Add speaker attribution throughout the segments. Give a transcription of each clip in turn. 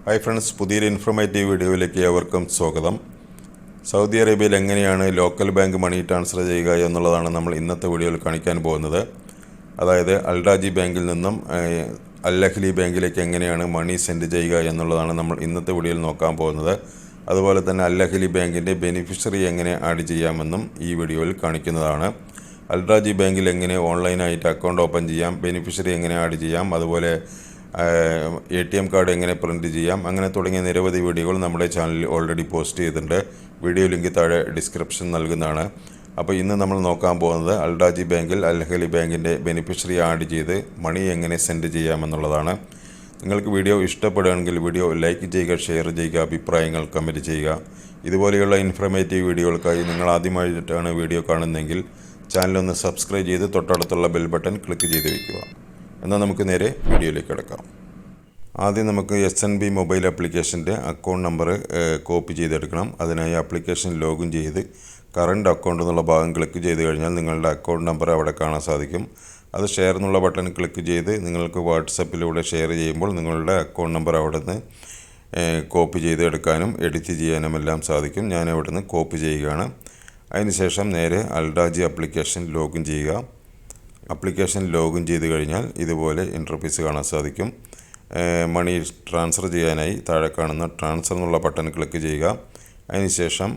Speaker 1: Hi friends, പുതിയൊരു informative വീഡിയോയിലേക്ക് ഏവർക്കും സ്വാഗതം. സൗദി അറേബ്യയിൽ എങ്ങനെയാണ് ലോക്കൽ ബാങ്ക് മണി ട്രാൻസ്ഫർ ചെയ്യുക എന്നുള്ളതാണ് നമ്മൾ ഇന്നത്തെ വീഡിയോയിൽ കാണിക്കാൻ പോകുന്നത്. അതായത് അൽറാജി ബാങ്കിൽ നിന്നും അൽ അഹ്ലി ബാങ്കിലേക്ക് എങ്ങനെയാണ് മണി സെൻഡ് ചെയ്യുക എന്നുള്ളതാണ് നമ്മൾ ഇന്നത്തെ വീഡിയോയിൽ നോക്കാൻ പോകുന്നത്. അതുപോലെ തന്നെ അൽ അഹ്ലി ബാങ്കിൻ്റെ ബെനിഫിഷ്യറി എങ്ങനെ ആഡ് ചെയ്യാമെന്നും ഈ വീഡിയോയിൽ കാണിക്കുന്നതാണ്. അൽറാജി ബാങ്കിൽ എങ്ങനെ ഓൺലൈനായിട്ട് അക്കൗണ്ട് ഓപ്പൺ ചെയ്യാം, ബെനിഫിഷ്യറി എങ്ങനെ ആഡ് ചെയ്യാം, അതുപോലെ ATM കാർഡ് എങ്ങനെ പ്രിൻറ്റ് ചെയ്യാം, അങ്ങനെ തുടങ്ങിയ നിരവധി വീഡിയോകൾ നമ്മുടെ ചാനലിൽ ഓൾറെഡി പോസ്റ്റ് ചെയ്തിട്ടുണ്ട്. വീഡിയോ ലിങ്ക് താഴെ ഡിസ്ക്രിപ്ഷൻ നൽകുന്നതാണ്. അപ്പോൾ ഇന്ന് നമ്മൾ നോക്കാൻ പോകുന്നത് അൽറാജി ബാങ്കിൽ അൽ അഹ്ലി ബാങ്കിൻ്റെ ബെനിഫിഷ്യറി ആഡ് ചെയ്ത് മണി എങ്ങനെ സെൻഡ് ചെയ്യാമെന്നുള്ളതാണ്. നിങ്ങൾക്ക് വീഡിയോ ഇഷ്ടപ്പെടുകയാണെങ്കിൽ വീഡിയോ ലൈക്ക് ചെയ്യുക, ഷെയർ ചെയ്യുക, അഭിപ്രായങ്ങൾ കമൻറ്റ് ചെയ്യുക. ഇതുപോലെയുള്ള ഇൻഫോർമേറ്റീവ് വീഡിയോകൾക്കായി നിങ്ങൾ ആദ്യമായിട്ടാണ് വീഡിയോ കാണുന്നതെങ്കിൽ ചാനലൊന്ന് സബ്സ്ക്രൈബ് ചെയ്ത് തൊട്ടടുത്തുള്ള ബെൽ ബട്ടൺ ക്ലിക്ക് ചെയ്ത് വയ്ക്കുക. എന്നാൽ നമുക്ക് നേരെ വീഡിയോയിലേക്ക് കിടക്കാം. ആദ്യം നമുക്ക് SNB മൊബൈൽ ആപ്ലിക്കേഷൻ്റെ അക്കൗണ്ട് നമ്പർ കോപ്പി ചെയ്തെടുക്കണം. അതിനായി ആപ്ലിക്കേഷൻ ലോഗിൻ ചെയ്ത് കറണ്ട് അക്കൗണ്ട് എന്നുള്ള ഭാഗം ക്ലിക്ക് ചെയ്ത് കഴിഞ്ഞാൽ നിങ്ങളുടെ അക്കൗണ്ട് നമ്പർ അവിടെ കാണാൻ സാധിക്കും. അത് ഷെയർ എന്നുള്ള ബട്ടൺ ക്ലിക്ക് ചെയ്ത് നിങ്ങൾക്ക് വാട്സപ്പിലൂടെ ഷെയർ ചെയ്യുമ്പോൾ നിങ്ങളുടെ അക്കൗണ്ട് നമ്പർ അവിടെ നിന്ന് കോപ്പി ചെയ്തെടുക്കാനും എഡിറ്റ് ചെയ്യാനും എല്ലാം സാധിക്കും. ഞാൻ അവിടെ നിന്ന് കോപ്പി ചെയ്യുകയാണ്. അതിനുശേഷം നേരെ അൽറാജി ആപ്ലിക്കേഷൻ ലോഗിൻ ചെയ്യുക. ആപ്ലിക്കേഷൻ ലോഗിൻ ചെയ്ത് കഴിഞ്ഞാൽ ഇതുപോലെ ഇൻ്റർഫേസ് കാണാൻ സാധിക്കും. മണി ട്രാൻസ്ഫർ ചെയ്യാനായി താഴെ കാണുന്ന ട്രാൻസ്ഫർ എന്നുള്ള ബട്ടൺ ക്ലിക്ക് ചെയ്യുക. അതിനുശേഷം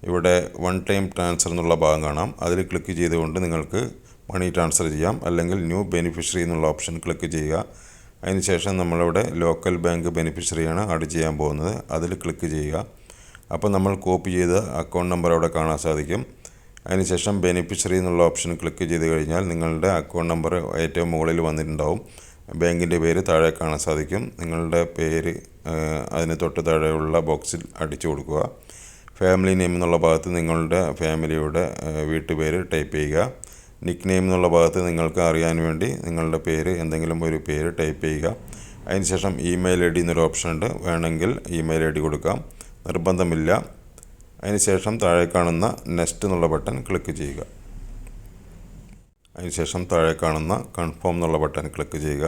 Speaker 1: ഇവിടെ വൺ ടൈം ട്രാൻസ്ഫർ എന്നുള്ള ഭാഗം കാണാം. അതിൽ ക്ലിക്ക് ചെയ്തുകൊണ്ട് നിങ്ങൾക്ക് മണി ട്രാൻസ്ഫർ ചെയ്യാം. അല്ലെങ്കിൽ ന്യൂ ബെനിഫിഷ്യറി എന്നുള്ള ഓപ്ഷൻ ക്ലിക്ക് ചെയ്യുക. അതിനുശേഷം നമ്മളിവിടെ ലോക്കൽ ബാങ്ക് ബെനിഫിഷ്യറിയാണ് ആഡ് ചെയ്യാൻ പോകുന്നത്. അതിൽ ക്ലിക്ക് ചെയ്യുക. അപ്പോൾ നമ്മൾ കോപ്പി ചെയ്ത അക്കൗണ്ട് നമ്പർ അവിടെ കാണാൻ സാധിക്കും. അതിനുശേഷം ബെനിഫിഷ്യറി എന്നുള്ള ഓപ്ഷൻ ക്ലിക്ക് ചെയ്ത് കഴിഞ്ഞാൽ നിങ്ങളുടെ അക്കൗണ്ട് നമ്പർ ഏറ്റവും മുകളിൽ വന്നിട്ടുണ്ടാവും. ബാങ്കിൻ്റെ പേര് താഴെ കാണാൻ സാധിക്കും. നിങ്ങളുടെ പേര് അതിന് തൊട്ട് താഴെയുള്ള ബോക്സിൽ അടിച്ചു കൊടുക്കുക. ഫാമിലി നെയിം എന്നുള്ള ഭാഗത്ത് നിങ്ങളുടെ ഫാമിലിയുടെ വീട്ടുപേര് ടൈപ്പ് ചെയ്യുക. നിക്ക് നെയിം എന്നുള്ള ഭാഗത്ത് നിങ്ങൾക്ക് അറിയാൻ വേണ്ടി നിങ്ങളുടെ പേര് എന്തെങ്കിലും ഒരു പേര് ടൈപ്പ് ചെയ്യുക. അതിനുശേഷം ഇമെയിൽ ID എന്നൊരു ഓപ്ഷൻ ഉണ്ട്. വേണമെങ്കിൽ ഇമെയിൽ ID കൊടുക്കാം, നിർബന്ധമില്ല. അതിനുശേഷം താഴെ കാണുന്ന നെക്സ്റ്റ് എന്നുള്ള ബട്ടൺ ക്ലിക്ക് ചെയ്യുക. അതിനുശേഷം താഴെ കാണുന്ന കൺഫേം എന്നുള്ള ബട്ടൺ ക്ലിക്ക് ചെയ്യുക.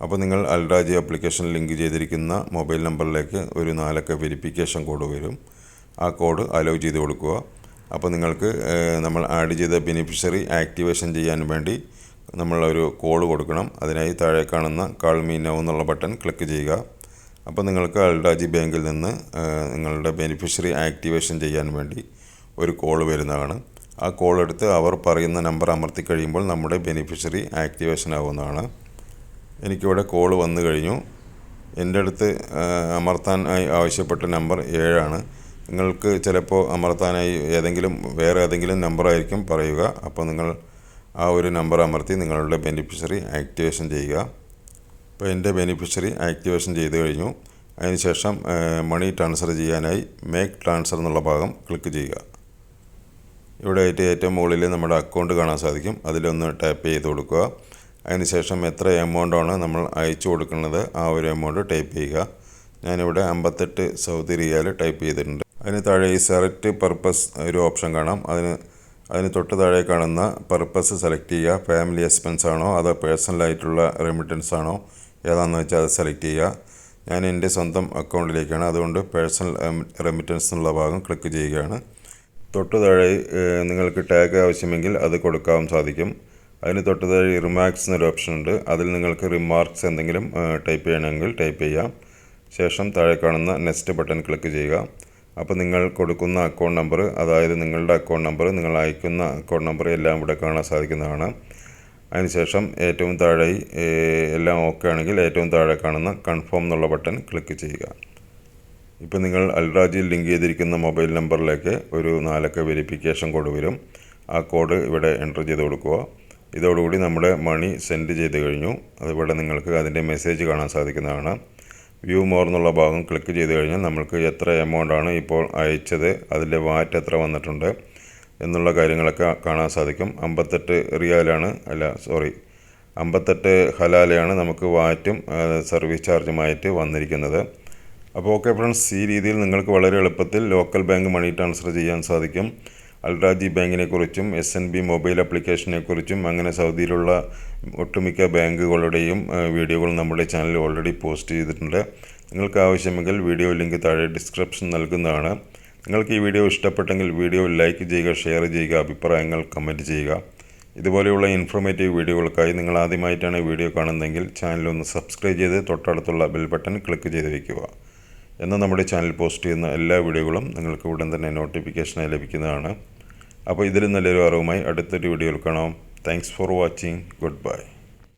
Speaker 1: അപ്പോൾ നിങ്ങൾ അൽറാജി ആപ്ലിക്കേഷൻ ലിങ്ക് ചെയ്തിരിക്കുന്ന മൊബൈൽ നമ്പറിലേക്ക് ഒരു 4 അക്ക വെരിഫിക്കേഷൻ കോഡ് വരും. ആ കോഡ് അലോ ചെയ്ത് കൊടുക്കുക. അപ്പോൾ നിങ്ങൾക്ക് നമ്മൾ ആഡ് ചെയ്ത ബെനിഫിഷ്യറി ആക്ടിവേഷൻ ചെയ്യാൻ വേണ്ടി നമ്മളൊരു കോൾ കൊടുക്കണം. അതിനായി താഴെ കാണുന്ന കാൾ മീ നൗ എന്നുള്ള ബട്ടൺ ക്ലിക്ക് ചെയ്യുക. അപ്പോൾ നിങ്ങൾക്ക് അൽറാജി ബാങ്കിൽ നിന്ന് നിങ്ങളുടെ ബെനിഫിഷ്യറി ആക്ടിവേഷൻ ചെയ്യാൻ വേണ്ടി ഒരു കോൾ വരുന്നതാണ്. ആ കോൾ എടുത്ത് അവർ പറയുന്ന നമ്പർ അമർത്തി കഴിയുമ്പോൾ നമ്മുടെ ബെനിഫിഷ്യറി ആക്ടിവേഷൻ ആവുന്നതാണ്. എനിക്കിവിടെ കോൾ വന്നു കഴിഞ്ഞു. എൻ്റെ അടുത്ത് അമർത്താനായി ആവശ്യപ്പെട്ട നമ്പർ 7 ആണ്. നിങ്ങൾക്ക് ചിലപ്പോൾ അമർത്താനായി വേറെ ഏതെങ്കിലും നമ്പറായിരിക്കും പറയുക. അപ്പോൾ നിങ്ങൾ ആ ഒരു നമ്പർ അമർത്തി നിങ്ങളുടെ ബെനിഫിഷ്യറി ആക്ടിവേഷൻ ചെയ്യുക. അപ്പോൾ എൻ്റെ ബെനിഫിഷ്യറി ആക്ടിവേഷൻ ചെയ്ത് കഴിഞ്ഞു. അതിനുശേഷം മണി ട്രാൻസ്ഫർ ചെയ്യാനായി മേക്ക് ട്രാൻസ്ഫർ എന്നുള്ള ഭാഗം ക്ലിക്ക് ചെയ്യുക. ഇവിടെ ഏറ്റവും മുകളിൽ നമ്മുടെ അക്കൗണ്ട് കാണാൻ സാധിക്കും. അതിലൊന്ന് ടാപ്പ് ചെയ്ത് കൊടുക്കുക. അതിനുശേഷം എത്ര എമൗണ്ടാണ് നമ്മൾ അയച്ചു കൊടുക്കുന്നത് ആ ഒരു എമൗണ്ട് ടൈപ്പ് ചെയ്യുക. ഞാനിവിടെ 58 സൗദി റിയാൽ ടൈപ്പ് ചെയ്തിട്ടുണ്ട്. അതിന് താഴെ ഈ സെലക്ട് പർപ്പസ് ഒരു ഓപ്ഷൻ കാണാം. അതിന് തൊട്ട് താഴെ കാണുന്ന പർപ്പസ് സെലക്ട് ചെയ്യുക. ഫാമിലി എക്സ്പെൻസ് ആണോ അതോ പേഴ്സണലായിട്ടുള്ള റെമിറ്റൻസ് ആണോ ഏതാണെന്ന് വെച്ചാൽ അത് സെലക്ട് ചെയ്യുക. ഞാൻ എൻ്റെ സ്വന്തം അക്കൗണ്ടിലേക്കാണ്, അതുകൊണ്ട് പേഴ്സണൽ റെമിറ്റൻസ് എന്നുള്ള ഭാഗം ക്ലിക്ക് ചെയ്യുകയാണ്. തൊട്ട് താഴെ നിങ്ങൾക്ക് ടാഗ് ആവശ്യമെങ്കിൽ അത് കൊടുക്കാൻ സാധിക്കും. അതിന് തൊട്ട് താഴെ റിമാർക്സ് എന്നൊരു ഓപ്ഷൻ ഉണ്ട്. അതിൽ നിങ്ങൾക്ക് റിമാർക്സ് എന്തെങ്കിലും ടൈപ്പ് ചെയ്യണമെങ്കിൽ ടൈപ്പ് ചെയ്യാം. ശേഷം താഴെ കാണുന്ന നെക്സ്റ്റ് ബട്ടൺ ക്ലിക്ക് ചെയ്യുക. അപ്പോൾ നിങ്ങൾ കൊടുക്കുന്ന അക്കൗണ്ട് നമ്പർ, അതായത് നിങ്ങളുടെ അക്കൗണ്ട് നമ്പർ, നിങ്ങൾ അയക്കുന്ന അക്കൗണ്ട് നമ്പർ എല്ലാം ഇവിടെ കാണാൻ സാധിക്കുന്നതാണ്. അതിനുശേഷം ഏറ്റവും താഴെ എല്ലാം ഓക്കെ ആണെങ്കിൽ ഏറ്റവും താഴെ കാണുന്ന കൺഫേം എന്നുള്ള ബട്ടൺ ക്ലിക്ക് ചെയ്യുക. ഇപ്പോൾ നിങ്ങൾ അൽറാജിയിൽ ലിങ്ക് ചെയ്തിരിക്കുന്ന മൊബൈൽ നമ്പറിലേക്ക് ഒരു 4 അക്ക വെരിഫിക്കേഷൻ കോഡ് വരും. ആ കോഡ് ഇവിടെ എൻ്റർ ചെയ്ത് കൊടുക്കുക. ഇതോടുകൂടി നമ്മുടെ മണി സെൻഡ് ചെയ്ത് കഴിഞ്ഞു. അതിവിടെ നിങ്ങൾക്ക് അതിൻ്റെ മെസ്സേജ് കാണാൻ സാധിക്കുന്നതാണ്. വ്യൂ മോർ എന്നുള്ള ഭാഗം ക്ലിക്ക് ചെയ്ത് കഴിഞ്ഞാൽ നമ്മൾക്ക് എത്ര എമൗണ്ടാണ് ഇപ്പോൾ അയച്ചത്, അതിൻ്റെ വാറ്റ് എത്ര വന്നിട്ടുണ്ട് എന്നുള്ള കാര്യങ്ങളൊക്കെ കാണാൻ സാധിക്കും. 58 റിയാലാണ് 58 ഹലാലയാണ് നമുക്ക് വാറ്റും സർവീസ് ചാർജുമായിട്ട് വന്നിരിക്കുന്നത്. അപ്പോൾ ഓക്കെ ഫ്രണ്ട്സ്, ഈ രീതിയിൽ നിങ്ങൾക്ക് വളരെ എളുപ്പത്തിൽ ലോക്കൽ ബാങ്ക് മണി ട്രാൻസ്ഫർ ചെയ്യാൻ സാധിക്കും. അൽറാജി ബാങ്കിനെക്കുറിച്ചും SNB മൊബൈൽ ആപ്ലിക്കേഷനെക്കുറിച്ചും അങ്ങനെ സൗദിയിലുള്ള ഒട്ടുമിക്ക ബാങ്കുകളുടെയും വീഡിയോകൾ നമ്മുടെ ചാനലിൽ ഓൾറെഡി പോസ്റ്റ് ചെയ്തിട്ടുണ്ട്. നിങ്ങൾക്ക് ആവശ്യമെങ്കിൽ വീഡിയോ ലിങ്ക് താഴെ ഡിസ്ക്രിപ്ഷൻ നൽകുന്നതാണ്. നിങ്ങൾക്ക് ഈ വീഡിയോ ഇഷ്ടപ്പെട്ടെങ്കിൽ വീഡിയോ ലൈക്ക് ചെയ്യുക, ഷെയർ ചെയ്യുക, അഭിപ്രായങ്ങൾ കമൻറ്റ് ചെയ്യുക. ഇതുപോലെയുള്ള ഇൻഫോർമേറ്റീവ് വീഡിയോകൾക്കായി നിങ്ങൾ ആദ്യമായിട്ടാണ് വീഡിയോ കാണുന്നതെങ്കിൽ ചാനലൊന്ന് സബ്സ്ക്രൈബ് ചെയ്ത് തൊട്ടടുത്തുള്ള ബെൽ ബട്ടൺ ക്ലിക്ക് ചെയ്ത് വയ്ക്കുക. എന്നാൽ നമ്മുടെ ചാനൽ പോസ്റ്റ് ചെയ്യുന്ന എല്ലാ വീഡിയോകളും നിങ്ങൾക്ക് ഉടൻ തന്നെ നോട്ടിഫിക്കേഷനായി ലഭിക്കുന്നതാണ്. അപ്പോൾ ഇതിലും നല്ലൊരു അറിവുമായി അടുത്തൊരു വീഡിയോയിൽ കാണാം. Thanks for watching. Good bye.